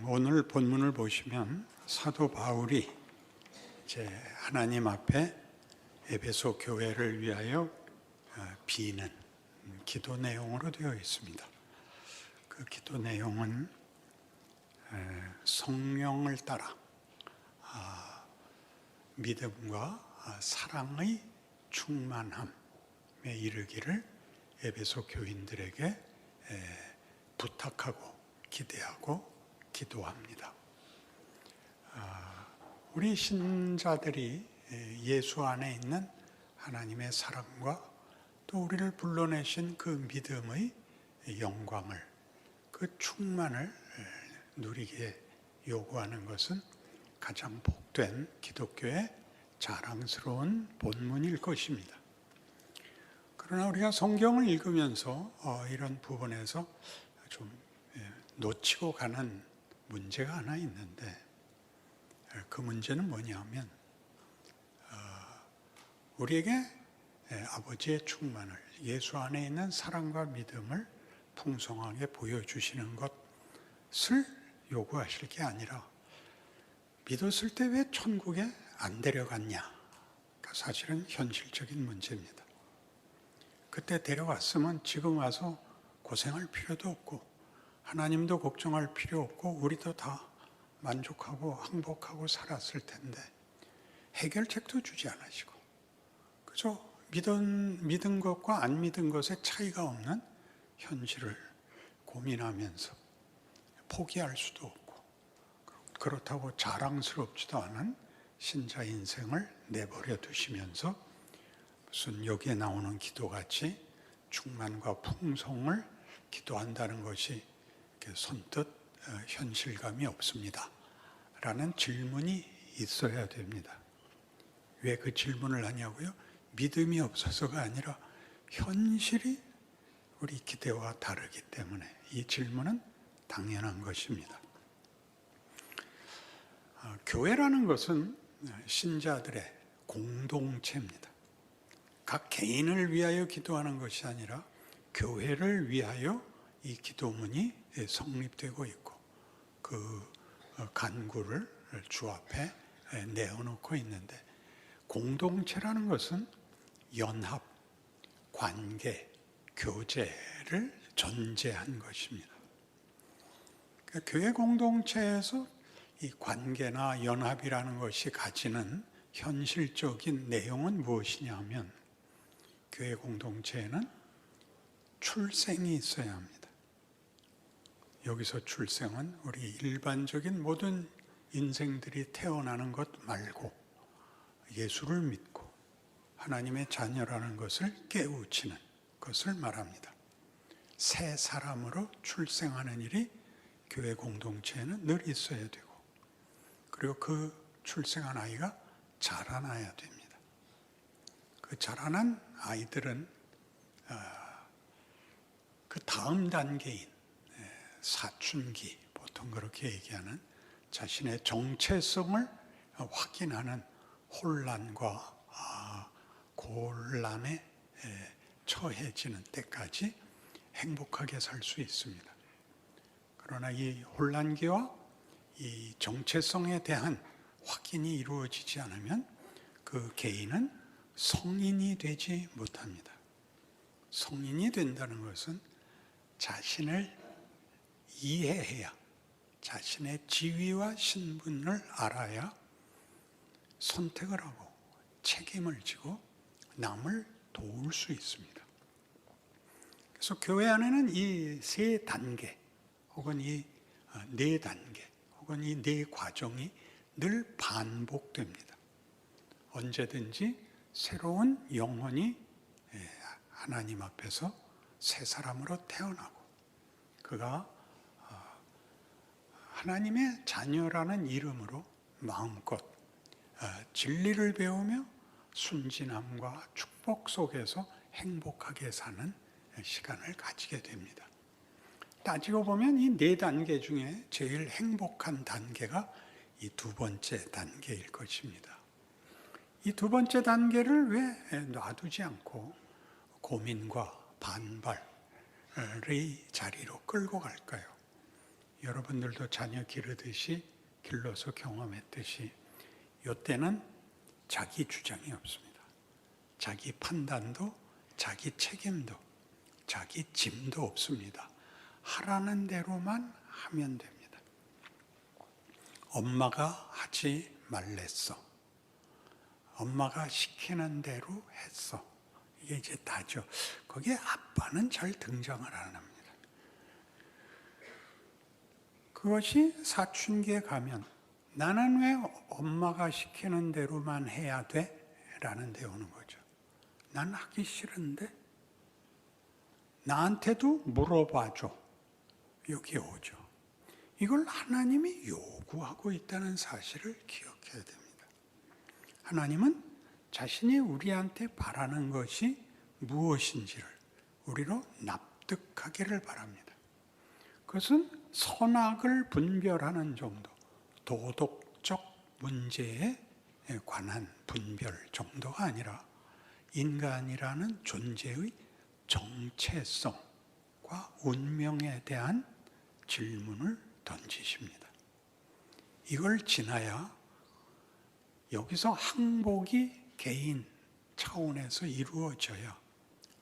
오늘 본문을 보시면 사도 바울이 이제 하나님 앞에 에베소 교회를 위하여 비는 기도 내용으로 되어 있습니다. 그 기도 내용은 성령을 따라 믿음과 사랑의 충만함에 이르기를 에베소 교인들에게 부탁하고 기대하고 기도합니다. 우리 신자들이 예수 안에 있는 하나님의 사랑과 또 우리를 불러내신 그 믿음의 영광을, 그 충만을 누리게 요구하는 것은 가장 복된 기독교의 자랑스러운 본문일 것입니다. 그러나 우리가 성경을 읽으면서 이런 부분에서 좀 놓치고 가는 문제가 하나 있는데, 그 문제는 뭐냐면 우리에게 아버지의 충만을, 예수 안에 있는 사랑과 믿음을 풍성하게 보여주시는 것을 요구하실 게 아니라 믿었을 때 왜 천국에 안 데려갔냐? 사실은 현실적인 문제입니다. 그때 데려갔으면 지금 와서 고생할 필요도 없고 하나님도 걱정할 필요 없고 우리도 다 만족하고 행복하고 살았을 텐데 해결책도 주지 않으시고 그저 믿은 것과 안 믿은 것의 차이가 없는 현실을 고민하면서 포기할 수도 없고 그렇다고 자랑스럽지도 않은 신자 인생을 내버려 두시면서 무슨 여기에 나오는 기도같이 충만과 풍성을 기도한다는 것이 선뜻 현실감이 없습니다 라는 질문이 있어야 됩니다. 왜 그 질문을 하냐고요? 믿음이 없어서가 아니라 현실이 우리 기대와 다르기 때문에 이 질문은 당연한 것입니다. 교회라는 것은 신자들의 공동체입니다. 각 개인을 위하여 기도하는 것이 아니라 교회를 위하여 이 기도문이 성립되고 있고 그 간구를 주 앞에 내어놓고 있는데, 공동체라는 것은 연합, 관계, 교제를 전제한 것입니다. 그러니까 교회 공동체에서 이 관계나 연합이라는 것이 가지는 현실적인 내용은 무엇이냐면, 교회 공동체에는 출생이 있어야 합니다. 여기서 출생은 우리 일반적인 모든 인생들이 태어나는 것 말고 예수를 믿고 하나님의 자녀라는 것을 깨우치는 것을 말합니다. 새 사람으로 출생하는 일이 교회 공동체에는 늘 있어야 되고, 그리고 그 출생한 아이가 자라나야 됩니다. 그 자라난 아이들은 그 다음 단계인 사춘기, 보통 그렇게 얘기하는 자신의 정체성을 확인하는 혼란과 곤란에 처해지는 때까지 행복하게 살 수 있습니다. 그러나 이 혼란기와 이 정체성에 대한 확인이 이루어지지 않으면 그 개인은 성인이 되지 못합니다. 성인이 된다는 것은 자신을 이해해야, 자신의 지위와 신분을 알아야 선택을 하고 책임을 지고 남을 도울 수 있습니다. 그래서 교회 안에는 이 세 단계 혹은 이 네 단계 혹은 이 네 과정이 늘 반복됩니다. 언제든지 새로운 영혼이 하나님 앞에서 새 사람으로 태어나고 그가 하나님의 자녀라는 이름으로 마음껏 진리를 배우며 순진함과 축복 속에서 행복하게 사는 시간을 가지게 됩니다. 따지고 보면 이 네 단계 중에 제일 행복한 단계가 이 두 번째 단계일 것입니다. 이 두 번째 단계를 왜 놔두지 않고 고민과 반발의 자리로 끌고 갈까요? 여러분들도 자녀 기르듯이 길러서 경험했듯이 이때는 자기 주장이 없습니다. 자기 판단도 자기 책임도 자기 짐도 없습니다. 하라는 대로만 하면 됩니다. 엄마가 하지 말랬어. 엄마가 시키는 대로 했어. 이게 이제 다죠. 거기에 아빠는 잘 등장을 안 합니다. 그것이 사춘기에 가면 나는 왜 엄마가 시키는 대로만 해야 돼? 라는 데 오는 거죠. 난 하기 싫은데 나한테도 물어봐줘. 여기 오죠. 이걸 하나님이 요구하고 있다는 사실을 기억해야 됩니다. 하나님은 자신이 우리한테 바라는 것이 무엇인지를 우리로 납득하기를 바랍니다. 그것은 선악을 분별하는 정도, 도덕적 문제에 관한 분별 정도가 아니라 인간이라는 존재의 정체성과 운명에 대한 질문을 던지십니다. 이걸 지나야 여기서 항복이 개인 차원에서 이루어져야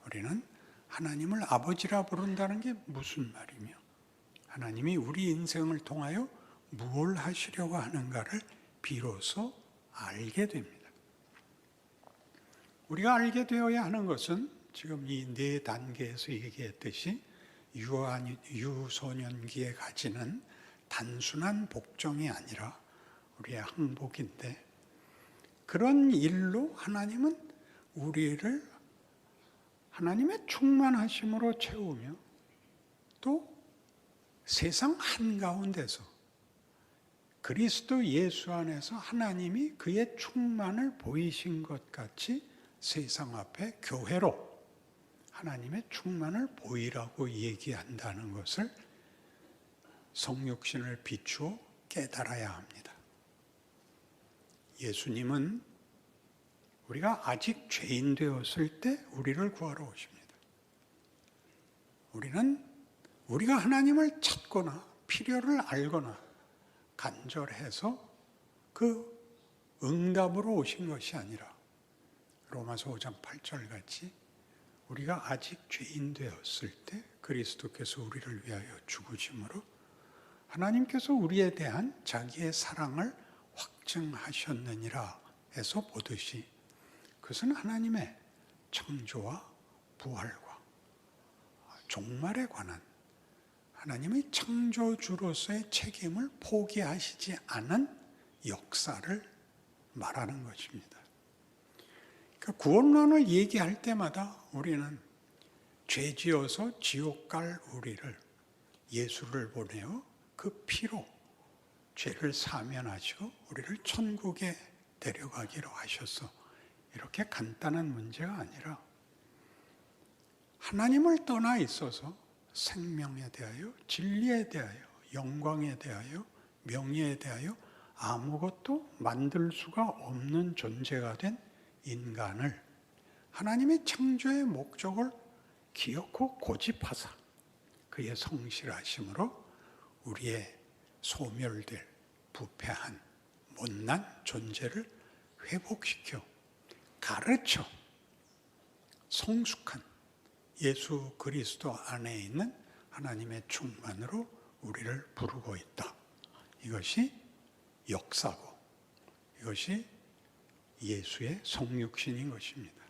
우리는 하나님을 아버지라 부른다는 게 무슨 말이며 하나님이 우리 인생을 통하여 무엇을 하시려고 하는가를 비로소 알게 됩니다. 우리가 알게 되어야 하는 것은 지금 이 네 단계에서 얘기했듯이 유소년기에 가지는 단순한 복종이 아니라 우리의 항복인데 그런 일로 하나님은 우리를 하나님의 충만하심으로 채우며 또 세상 한가운데서 그리스도 예수 안에서 하나님이 그의 충만을 보이신 것 같이 세상 앞에 교회로 하나님의 충만을 보이라고 얘기한다는 것을 성육신을 비추어 깨달아야 합니다. 예수님은 우리가 아직 죄인 되었을 때 우리를 구하러 오십니다. 우리는 우리가 하나님을 찾거나 필요를 알거나 간절해서 그 응답으로 오신 것이 아니라 로마서 5장 8절 같이 우리가 아직 죄인 되었을 때 그리스도께서 우리를 위하여 죽으심으로 하나님께서 우리에 대한 자기의 사랑을 확증하셨느니라 해서 보듯이 그것은 하나님의 창조와 부활과 종말에 관한 하나님의 창조주로서의 책임을 포기하시지 않은 역사를 말하는 것입니다. 그러니까 구원론을 얘기할 때마다 우리는 죄지어서 지옥 갈 우리를 예수를 보내어 그 피로 죄를 사면하시고 우리를 천국에 데려가기로 하셔서 이렇게 간단한 문제가 아니라 하나님을 떠나 있어서 생명에 대하여, 진리에 대하여, 영광에 대하여, 명예에 대하여 아무것도 만들 수가 없는 존재가 된 인간을 하나님의 창조의 목적을 기어코 고집하사 그의 성실하심으로 우리의 소멸될 부패한 못난 존재를 회복시켜 가르쳐 성숙한 예수 그리스도 안에 있는 하나님의 충만으로 우리를 부르고 있다. 이것이 역사고 이것이 예수의 성육신인 것입니다.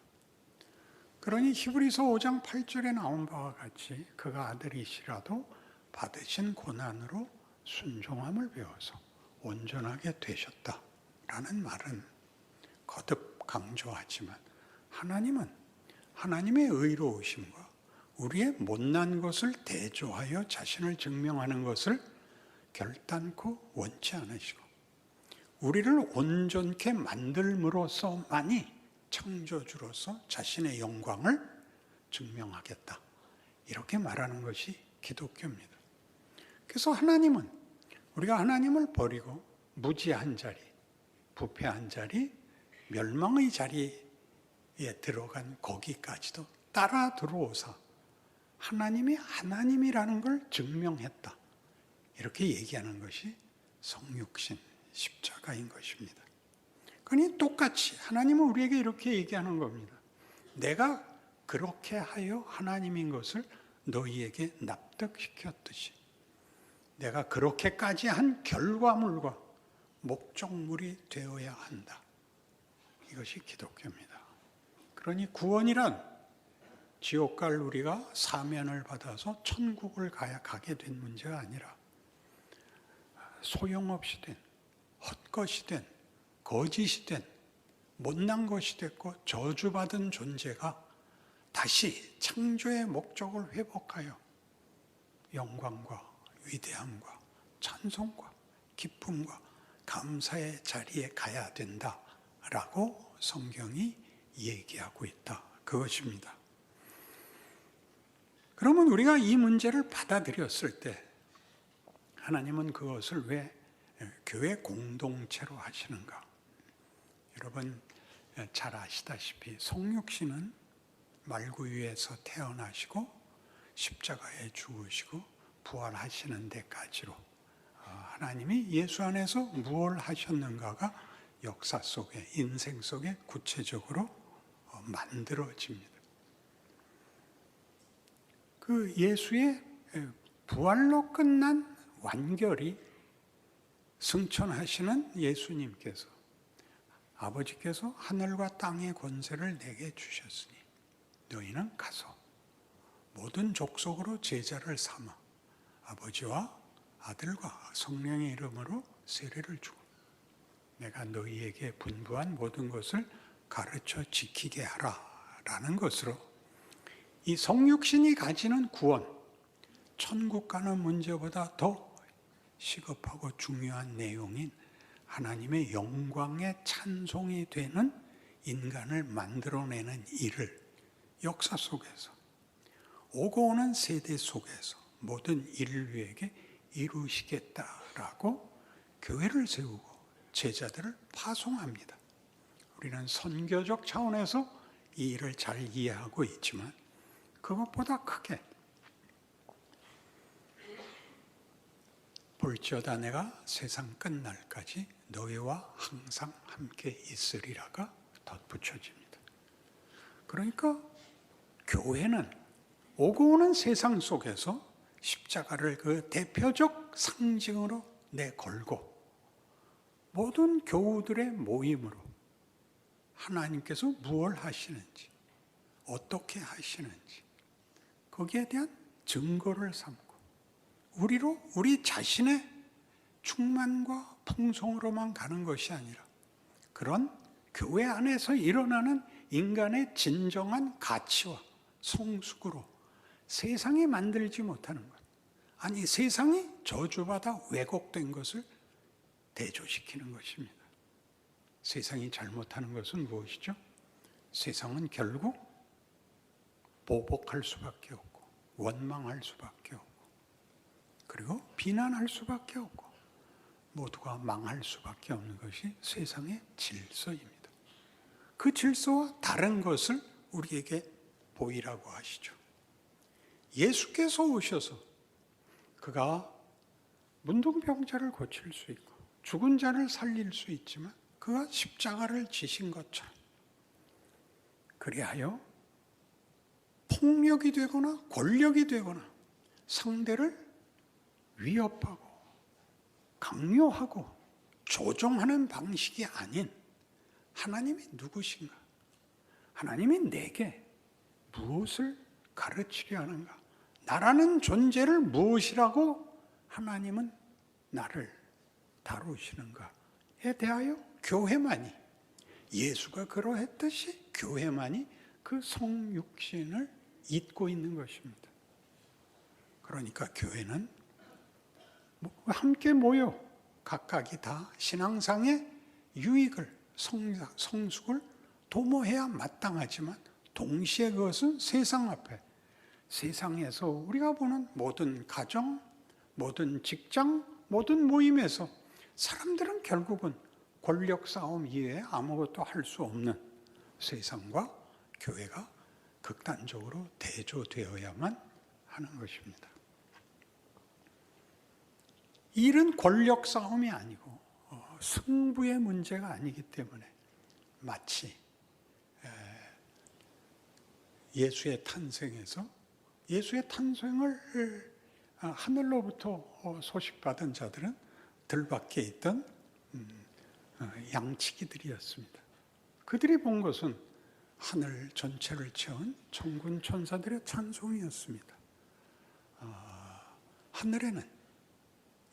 그러니 히브리서 5장 8절에 나온 바와 같이 그가 아들이시라도 받으신 고난으로 순종함을 배워서 온전하게 되셨다라는 말은 거듭 강조하지만 하나님은 하나님의 의로우심과 우리의 못난 것을 대조하여 자신을 증명하는 것을 결단코 원치 않으시고 우리를 온전케 만들므로써만이 창조주로서 자신의 영광을 증명하겠다. 이렇게 말하는 것이 기독교입니다. 그래서 하나님은 우리가 하나님을 버리고 무지한 자리, 부패한 자리, 멸망의 자리에 들어간 거기까지도 따라 들어오사 하나님이 하나님이라는 걸 증명했다. 이렇게 얘기하는 것이 성육신, 십자가인 것입니다. 그러니 똑같이 하나님은 우리에게 이렇게 얘기하는 겁니다. 내가 그렇게 하여 하나님인 것을 너희에게 납득시켰듯이 내가 그렇게까지 한 결과물과 목적물이 되어야 한다. 이것이 기독교입니다. 그러니 구원이란 지옥 갈 우리가 사면을 받아서 천국을 가게 된 문제가 아니라 소용없이 된, 헛것이 된, 거짓이 된, 못난 것이 됐고 저주받은 존재가 다시 창조의 목적을 회복하여 영광과 위대함과 찬송과 기쁨과 감사의 자리에 가야 된다라고 성경이 얘기하고 있다. 그것입니다. 그러면 우리가 이 문제를 받아들였을 때 하나님은 그것을 왜 교회 공동체로 하시는가? 여러분 잘 아시다시피 성육신은 말구유에서 태어나시고 십자가에 죽으시고 부활하시는 데까지로 하나님이 예수 안에서 무엇을 하셨는가가 역사 속에, 인생 속에 구체적으로 만들어집니다. 그 예수의 부활로 끝난 완결이 승천하시는 예수님께서 아버지께서 하늘과 땅의 권세를 내게 주셨으니 너희는 가서 모든 족속으로 제자를 삼아 아버지와 아들과 성령의 이름으로 세례를 주고 내가 너희에게 분부한 모든 것을 가르쳐 지키게 하라라는 것으로 이 성육신이 가지는 구원, 천국 가는 문제보다 더 시급하고 중요한 내용인 하나님의 영광의 찬송이 되는 인간을 만들어내는 일을 역사 속에서 오고 오는 세대 속에서 모든 인류에게 이루시겠다라고 교회를 세우고 제자들을 파송합니다. 우리는 선교적 차원에서 이 일을 잘 이해하고 있지만 그것보다 크게 볼지어다 내가 세상 끝날까지 너희와 항상 함께 있으리라가 덧붙여집니다. 그러니까 교회는 오고 오는 세상 속에서 십자가를 그 대표적 상징으로 내걸고 모든 교우들의 모임으로 하나님께서 무엇을 하시는지 어떻게 하시는지 거기에 대한 증거를 삼고 우리 자신의 충만과 풍성으로만 가는 것이 아니라 그런 교회 안에서 일어나는 인간의 진정한 가치와 성숙으로 세상이 만들지 못하는 것, 아니 세상이 저주받아 왜곡된 것을 대조시키는 것입니다. 세상이 잘못하는 것은 무엇이죠? 세상은 결국 보복할 수밖에 없고 원망할 수밖에 없고 그리고 비난할 수밖에 없고 모두가 망할 수밖에 없는 것이 세상의 질서입니다. 그 질서와 다른 것을 우리에게 보이라고 하시죠. 예수께서 오셔서 그가 문둥병자를 고칠 수 있고 죽은 자를 살릴 수 있지만 그가 십자가를 지신 것처럼 그리하여 폭력이 되거나 권력이 되거나 상대를 위협하고 강요하고 조종하는 방식이 아닌 하나님이 누구신가? 하나님이 내게 무엇을 가르치려 하는가? 나라는 존재를 무엇이라고 하나님은 나를 다루시는가에 대하여 교회만이 예수가 그러했듯이 교회만이 그 성육신을 잇고 있는 것입니다. 그러니까 교회는 함께 모여 각각이 다 신앙상의 유익을 성숙을 도모해야 마땅하지만 동시에 그것은 세상 앞에 세상에서 우리가 보는 모든 가정, 모든 직장, 모든 모임에서 사람들은 결국은 권력 싸움 이외에 아무것도 할 수 없는 세상과 교회가 극단적으로 대조되어야만 하는 것입니다. 일은 권력 싸움이 아니고 승부의 문제가 아니기 때문에 마치 예수의 탄생에서 예수의 탄생을 하늘로부터 소식받은 자들은 들밖에 있던 양치기들이었습니다. 그들이 본 것은 하늘 전체를 채운 천군 천사들의 찬송이었습니다. 하늘에는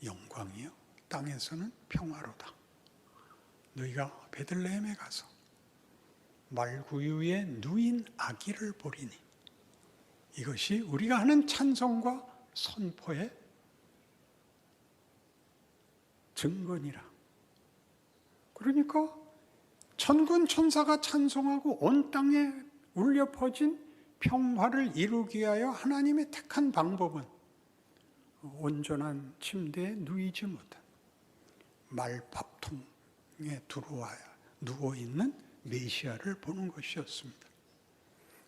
영광이요 땅에서는 평화로다. 너희가 베들레헴에 가서 말구유에 누인 아기를 보리니 이것이 우리가 하는 찬송과 선포의 증거니라. 그러니까 천군 천사가 찬송하고 온 땅에 울려 퍼진 평화를 이루기 위하여 하나님의 택한 방법은 온전한 침대에 누이지 못한 말밥통에 들어와야 누워있는 메시아를 보는 것이었습니다.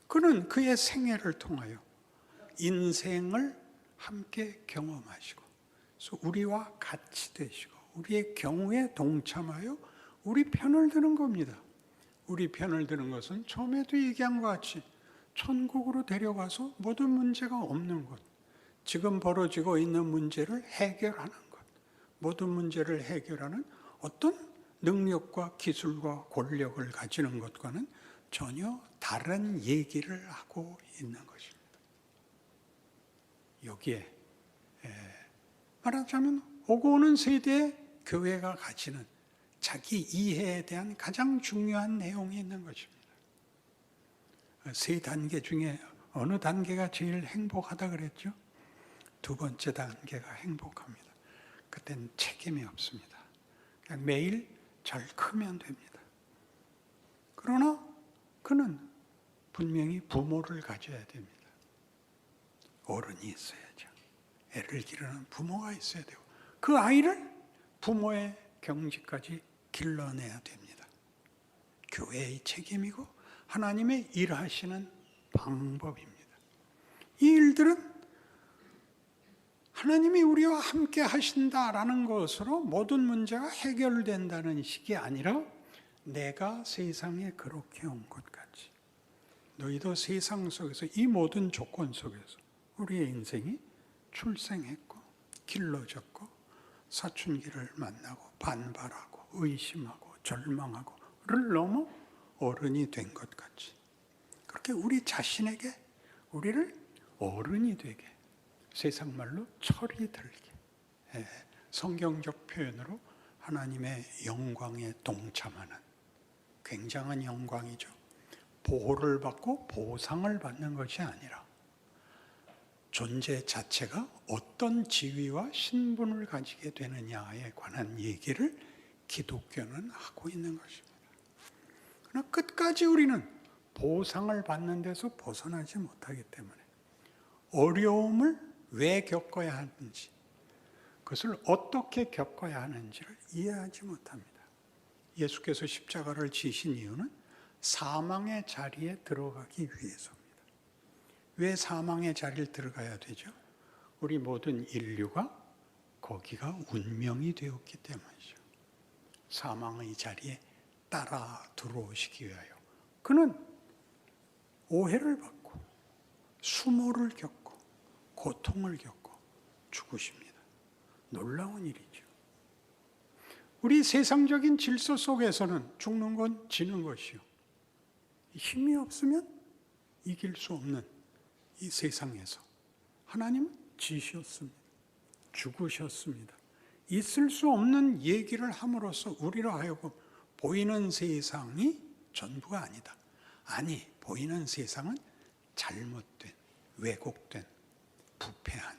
그는 그의 생애를 통하여 인생을 함께 경험하시고 우리와 같이 되시고 우리의 경우에 동참하여 우리 편을 드는 겁니다. 우리 편을 드는 것은 처음에도 얘기한 것 같이 천국으로 데려가서 모든 문제가 없는 것, 지금 벌어지고 있는 문제를 해결하는 것, 모든 문제를 해결하는 어떤 능력과 기술과 권력을 가지는 것과는 전혀 다른 얘기를 하고 있는 것입니다. 여기에 말하자면 오고 오는 세대의 교회가 가지는 자기 이해에 대한 가장 중요한 내용이 있는 것입니다. 세 단계 중에 어느 단계가 제일 행복하다 그랬죠? 두 번째 단계가 행복합니다. 그때는 책임이 없습니다. 그냥 매일 잘 크면 됩니다. 그러나 그는 분명히 부모를 가져야 됩니다. 어른이 있어야죠. 애를 기르는 부모가 있어야 되고 그 아이를 부모의 경지까지 길러내야 됩니다. 교회의 책임이고 하나님의 일하시는 방법입니다. 이 일들은 하나님이 우리와 함께 하신다라는 것으로 모든 문제가 해결된다는 식이 아니라 내가 세상에 그렇게 온 것 같이 너희도 세상 속에서 이 모든 조건 속에서 우리의 인생이 출생했고 길러졌고 사춘기를 만나고 반발하고 의심하고 절망하고를 넘어 어른이 된 것 같이 그렇게 우리 자신에게 우리를 어른이 되게 세상 말로 철이 들게 성경적 표현으로 하나님의 영광에 동참하는 굉장한 영광이죠. 보호를 받고 보상을 받는 것이 아니라 존재 자체가 어떤 지위와 신분을 가지게 되느냐에 관한 얘기를 기독교는 하고 있는 것입니다. 그러나 끝까지 우리는 보상을 받는 데서 벗어나지 못하기 때문에 어려움을 왜 겪어야 하는지, 그것을 어떻게 겪어야 하는지를 이해하지 못합니다. 예수께서 십자가를 지신 이유는 사망의 자리에 들어가기 위해서입니다. 왜 사망의 자리를 들어가야 되죠? 우리 모든 인류가 거기가 운명이 되었기 때문이죠. 사망의 자리에 따라 들어오시기 위하여 그는 오해를 받고 수모를 겪고 고통을 겪고 죽으십니다. 놀라운 일이죠. 우리 세상적인 질서 속에서는 죽는 건 지는 것이요. 힘이 없으면 이길 수 없는 이 세상에서 하나님은 지셨습니다. 죽으셨습니다. 있을 수 없는 얘기를 함으로써 우리로 하여금 보이는 세상이 전부가 아니다. 아니, 보이는 세상은 잘못된, 왜곡된, 부패한,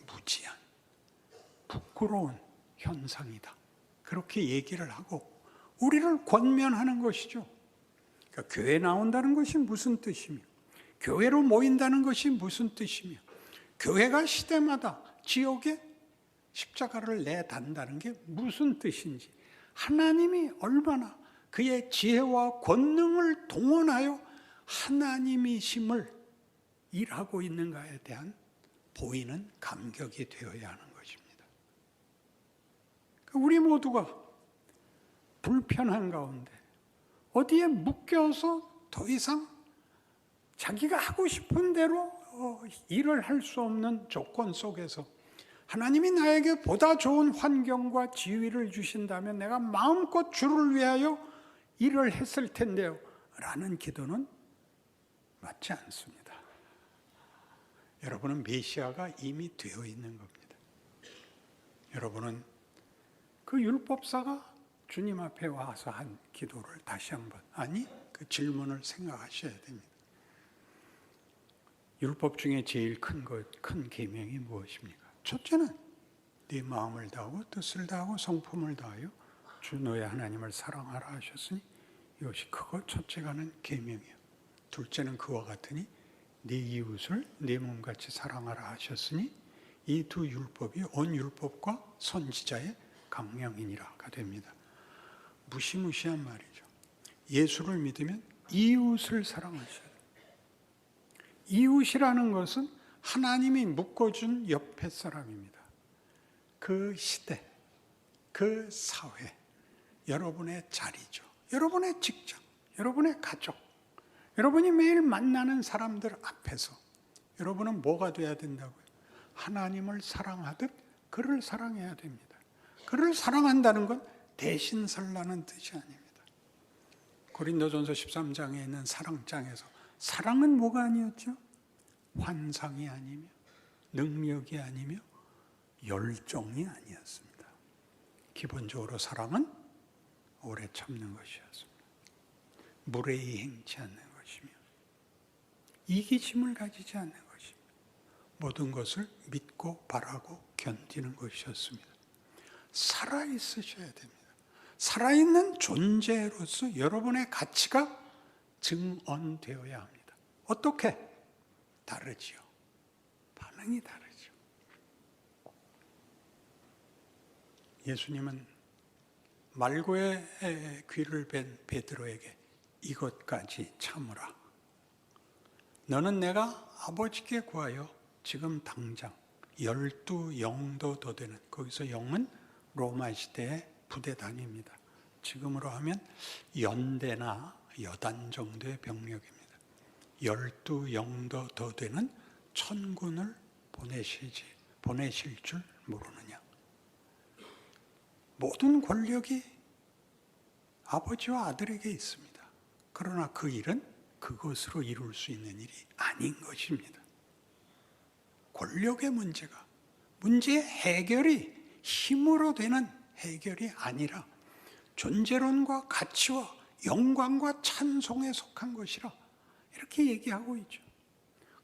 무지한, 부끄러운 현상이다. 그렇게 얘기를 하고 우리를 권면하는 것이죠. 그러니까 교회 나온다는 것이 무슨 뜻이며 교회로 모인다는 것이 무슨 뜻이며 교회가 시대마다 지역에 십자가를 내단다는 게 무슨 뜻인지 하나님이 얼마나 그의 지혜와 권능을 동원하여 하나님이심을 일하고 있는가에 대한 보이는 감격이 되어야 하는 것입니다. 우리 모두가 불편한 가운데 어디에 묶여서 더 이상 자기가 하고 싶은 대로 일을 할 수 없는 조건 속에서 하나님이 나에게 보다 좋은 환경과 지위를 주신다면 내가 마음껏 주를 위하여 일을 했을 텐데요 라는 기도는 맞지 않습니다. 여러분은 메시아가 이미 되어 있는 겁니다. 여러분은 그 율법사가 주님 앞에 와서 한 기도를 다시 한번, 아니 그 질문을 생각하셔야 됩니다. 율법 중에 제일 큰 계명이 무엇입니까? 첫째는 네 마음을 다하고 뜻을 다하고 성품을 다하여 주 너의 하나님을 사랑하라 하셨으니 이것이 크고 첫째가 는 계명이요. 둘째는 그와 같으니 네 이웃을 네 몸같이 사랑하라 하셨으니 이 두 율법이 온 율법과 선지자의 강령이니라가 됩니다. 무시무시한 말이죠. 예수를 믿으면 이웃을 사랑하셔야 돼요. 이웃이라는 것은 하나님이 묶어준 옆에 사람입니다. 그 시대, 그 사회, 여러분의 자리죠. 여러분의 직장, 여러분의 가족, 여러분이 매일 만나는 사람들 앞에서 여러분은 뭐가 돼야 된다고요? 하나님을 사랑하듯 그를 사랑해야 됩니다. 그를 사랑한다는 건 대신 살라는 뜻이 아닙니다. 고린도전서 13장에 있는 사랑장에서 사랑은 뭐가 아니었죠? 환상이 아니며 능력이 아니며 열정이 아니었습니다. 기본적으로 사랑은 오래 참는 것이었습니다. 무례히 행치 않는 것이며 이기심을 가지지 않는 것이며 모든 것을 믿고 바라고 견디는 것이었습니다. 살아있으셔야 됩니다. 살아있는 존재로서 여러분의 가치가 증언되어야 합니다. 어떻게? 다르지요. 반응이 다르죠. 예수님은 말고의 귀를 벤 베드로에게 이것까지 참으라. 너는 내가 아버지께 구하여 지금 당장 12영도 더 되는, 거기서 영은 로마 시대의 부대 단위입니다. 지금으로 하면 연대나 여단 정도의 병력입니다. 12영도 더 되는 천군을 보내실 줄 모르느냐. 모든 권력이 아버지와 아들에게 있습니다. 그러나 그 일은 그것으로 이룰 수 있는 일이 아닌 것입니다. 권력의 문제의 해결이 힘으로 되는 해결이 아니라 존재론과 가치와 영광과 찬송에 속한 것이라 이렇게 얘기하고 있죠.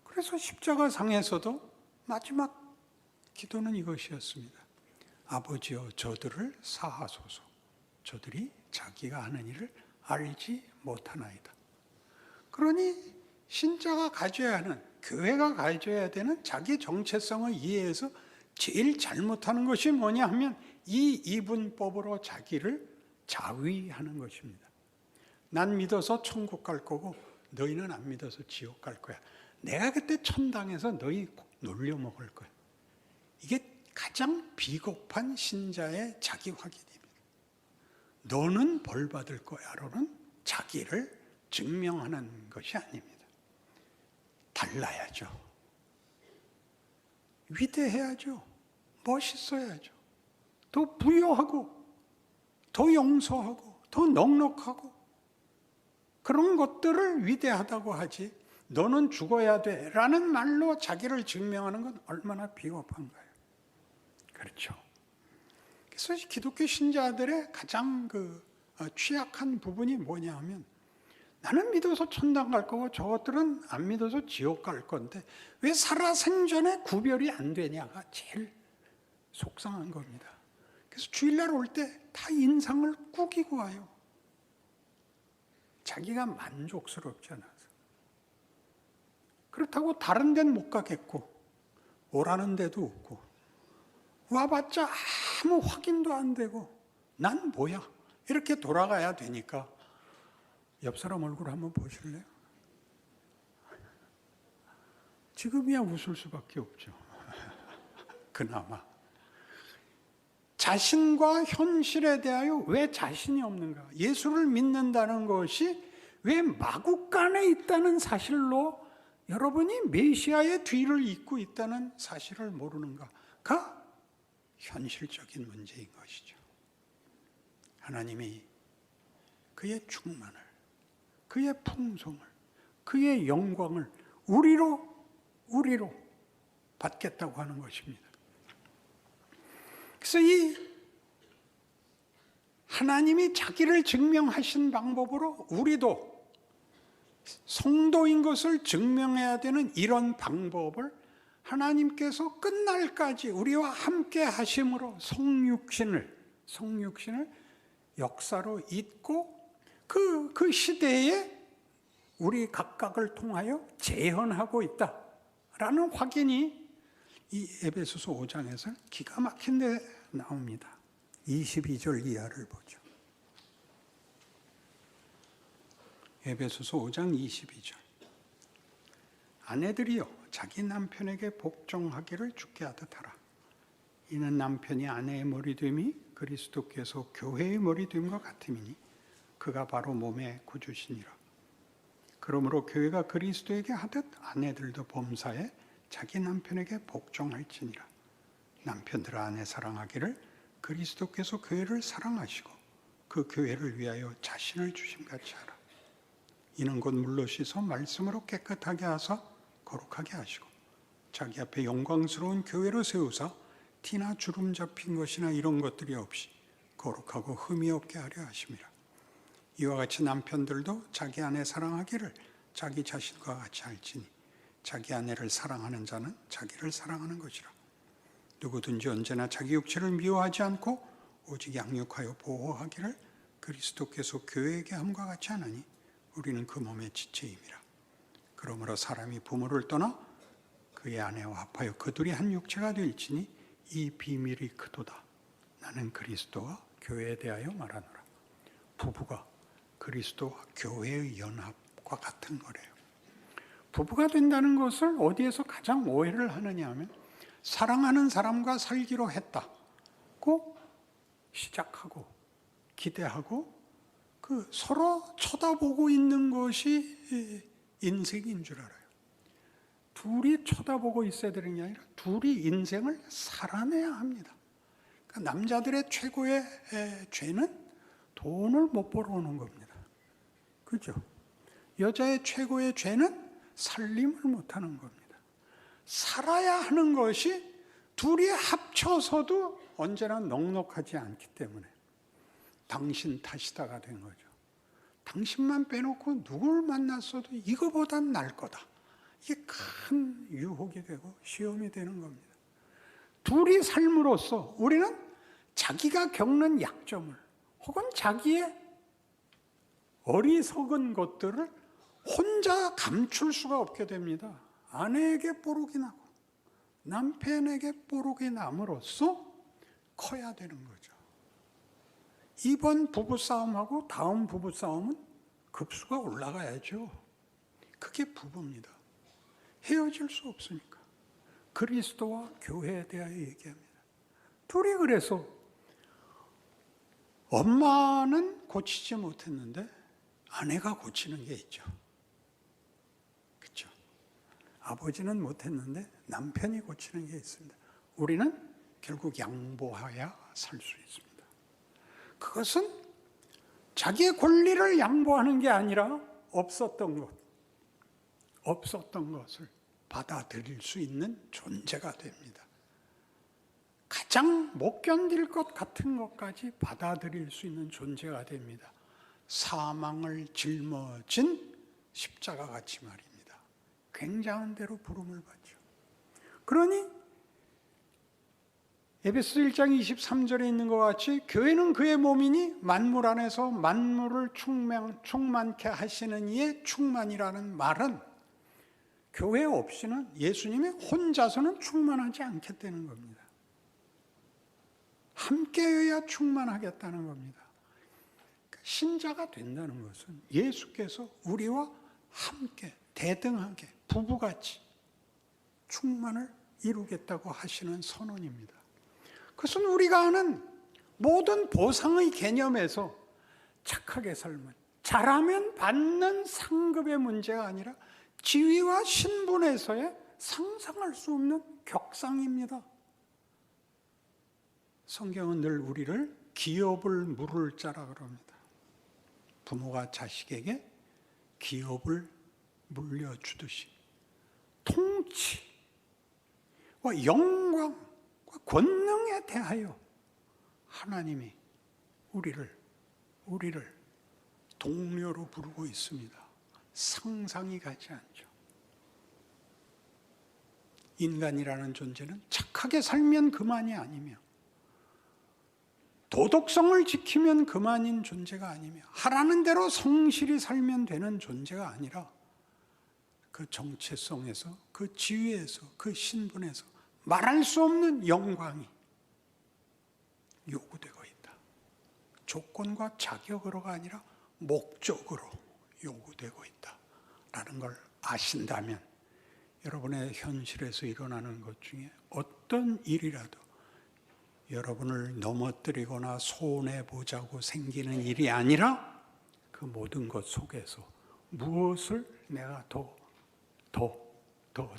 그래서 십자가상에서도 마지막 기도는 이것이었습니다. 아버지여 저들을 사하소서. 저들이 자기가 하는 일을 알지 못하나이다. 그러니 신자가 가져야 하는, 교회가 가져야 되는 자기 정체성을 이해해서 제일 잘못하는 것이 뭐냐 하면 이 이분법으로 자기를 자위하는 것입니다. 난 믿어서 천국 갈 거고 너희는 안 믿어서 지옥 갈 거야. 내가 그때 천당에서 너희 놀려먹을 거야. 이게 가장 비겁한 신자의 자기 확인입니다. 너는 벌 받을 거야로는 자기를 증명하는 것이 아닙니다. 달라야죠. 위대해야죠. 멋있어야죠. 더 부유하고 더 용서하고 더 넉넉하고 그런 것들을 위대하다고 하지, 너는 죽어야 돼 라는 말로 자기를 증명하는 건 얼마나 비겁한가요? 그렇죠. 그래서 기독교 신자들의 가장 취약한 부분이 뭐냐 하면 나는 믿어서 천당 갈 거고 저것들은 안 믿어서 지옥 갈 건데 왜 살아생전에 구별이 안 되냐가 제일 속상한 겁니다. 그래서 주일날 올 때 다 인상을 꾸기고 와요. 자기가 만족스럽지 않아서. 그렇다고 다른 데는 못 가겠고 오라는 데도 없고 와봤자 아무 확인도 안 되고 난 뭐야? 이렇게 돌아가야 되니까 옆 사람 얼굴 한번 보실래요? 지금이야 웃을 수밖에 없죠. 그나마 자신과 현실에 대하여 왜 자신이 없는가? 예수를 믿는다는 것이 왜 마구간에 있다는 사실로 여러분이 메시아의 뒤를 잇고 있다는 사실을 모르는가가 현실적인 문제인 것이죠. 하나님이 그의 충만을, 그의 풍성을, 그의 영광을 우리로 받겠다고 하는 것입니다. 그래서 이 하나님이 자기를 증명하신 방법으로 우리도 성도인 것을 증명해야 되는 이런 방법을 하나님께서 끝날까지 우리와 함께 하심으로 성육신을 역사로 잇고 그 시대에 우리 각각을 통하여 재현하고 있다라는 확인이 이 에베소서 5장에서 기가 막힌 데 나옵니다. 22절 이하를 보죠. 에베소서 5장 22절. 아내들이여 자기 남편에게 복종하기를 주께 하듯 하라. 이는 남편이 아내의 머리됨이 그리스도께서 교회의 머리됨과 같음이니 그가 바로 몸의 구주시니라. 그러므로 교회가 그리스도에게 하듯 아내들도 범사에 자기 남편에게 복종할지니라. 남편들아 아내 사랑하기를 그리스도께서 교회를 사랑하시고 그 교회를 위하여 자신을 주심같이 하라. 이는 곧 물로 씻어 말씀으로 깨끗하게 하사 거룩하게 하시고 자기 앞에 영광스러운 교회로 세우사 티나 주름 잡힌 것이나 이런 것들이 없이 거룩하고 흠이 없게 하려 하심이라. 이와 같이 남편들도 자기 아내 사랑하기를 자기 자신과 같이 할지니 자기 아내를 사랑하는 자는 자기를 사랑하는 것이라. 누구든지 언제나 자기 육체를 미워하지 않고 오직 양육하여 보호하기를 그리스도께서 교회에게 함과 같이 하나니 우리는 그 몸의 지체임이라. 그러므로 사람이 부모를 떠나 그의 아내와 합하여 그들이 한 육체가 될지니 이 비밀이 크도다. 나는 그리스도와 교회에 대하여 말하노라. 부부가 그리스도와 교회의 연합과 같은 거래요. 부부가 된다는 것을 어디에서 가장 오해를 하느냐 하면 사랑하는 사람과 살기로 했다고 시작하고 기대하고 서로 쳐다보고 있는 것이 인생인 줄 알아요. 둘이 쳐다보고 있어야 되는 게 아니라 둘이 인생을 살아내야 합니다. 그러니까 남자들의 최고의 죄는 돈을 못 벌어오는 겁니다. 그죠? 여자의 최고의 죄는 살림을 못하는 겁니다. 살아야 하는 것이 둘이 합쳐서도 언제나 넉넉하지 않기 때문에 당신 탓이다가 된 거죠. 당신만 빼놓고 누굴 만났어도 이거보단 나을 거다. 이게 큰 유혹이 되고 시험이 되는 겁니다. 둘이 삶으로써 우리는 자기가 겪는 약점을 혹은 자기의 어리석은 것들을 혼자 감출 수가 없게 됩니다. 아내에게 뽀록이 나고 남편에게 뽀록이 남으로써 커야 되는 거죠. 이번 부부싸움하고 다음 부부싸움은 급수가 올라가야죠. 그게 부부입니다. 헤어질 수 없으니까. 그리스도와 교회에 대하여 얘기합니다. 둘이 그래서 엄마는 고치지 못했는데 아내가 고치는 게 있죠. 그렇죠? 아버지는 못했는데 남편이 고치는 게 있습니다. 우리는 결국 양보해야 살 수 있습니다. 그것은 자기의 권리를 양보하는 게 아니라 없었던 것을 받아들일 수 있는 존재가 됩니다. 가장 못 견딜 것 같은 것까지 받아들일 수 있는 존재가 됩니다. 사망을 짊어진 십자가 같이 말입니다. 굉장한 대로 부름을 받죠. 그러니 에베소 1장 23절에 있는 것 같이 교회는 그의 몸이니 만물 안에서 만물을 충만케 하시는 이의 충만이라는 말은 교회 없이는 예수님이 혼자서는 충만하지 않겠다는 겁니다. 함께여야 충만하겠다는 겁니다. 신자가 된다는 것은 예수께서 우리와 함께 대등하게 부부같이 충만을 이루겠다고 하시는 선언입니다. 그것은 우리가 아는 모든 보상의 개념에서 착하게 살면, 잘하면 받는 상급의 문제가 아니라 지위와 신분에서의 상상할 수 없는 격상입니다. 성경은 늘 우리를 기업을 물을 자라 그럽니다. 부모가 자식에게 기업을 물려주듯이 통치와 영광과 권능에 대하여 하나님이 우리를 동료로 부르고 있습니다. 상상이 가지 않죠. 인간이라는 존재는 착하게 살면 그만이 아니며, 도덕성을 지키면 그만인 존재가 아니며, 하라는 대로 성실히 살면 되는 존재가 아니라 그 정체성에서, 그 지위에서, 그 신분에서 말할 수 없는 영광이 요구되고 있다. 조건과 자격으로가 아니라 목적으로 요구되고 있다라는 걸 아신다면, 여러분의 현실에서 일어나는 것 중에 어떤 일이라도 여러분을 넘어뜨리거나 손해보자고 생기는 일이 아니라 그 모든 것 속에서 무엇을 내가 더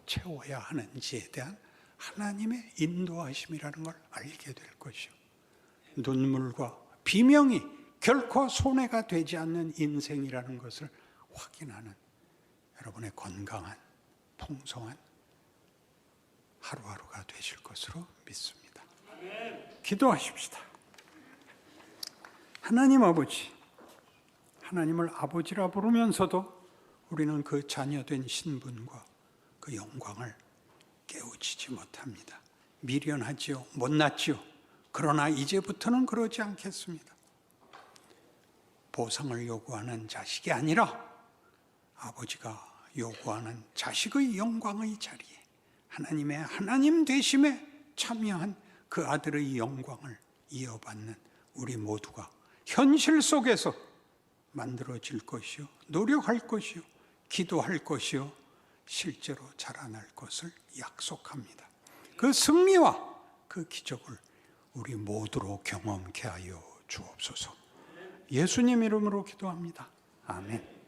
채워야 하는지에 대한 하나님의 인도하심이라는 걸 알게 될 것이요. 눈물과 비명이 결코 손해가 되지 않는 인생이라는 것을 확인하는 여러분의 건강한, 풍성한 하루하루가 되실 것으로 믿습니다. 기도하십시다. 하나님 아버지, 하나님을 아버지라 부르면서도 우리는 그 자녀된 신분과 그 영광을 깨우치지 못합니다. 미련하지요, 못났지요. 그러나 이제부터는 그러지 않겠습니다. 보상을 요구하는 자식이 아니라 아버지가 요구하는 자식의 영광의 자리에 하나님의 하나님 되심에 참여한 그 아들의 영광을 이어받는 우리 모두가 현실 속에서 만들어질 것이요, 노력할 것이요, 기도할 것이요, 실제로 자라날 것을 약속합니다. 그 승리와 그 기적을 우리 모두로 경험케 하여 주옵소서. 예수님 이름으로 기도합니다. 아멘.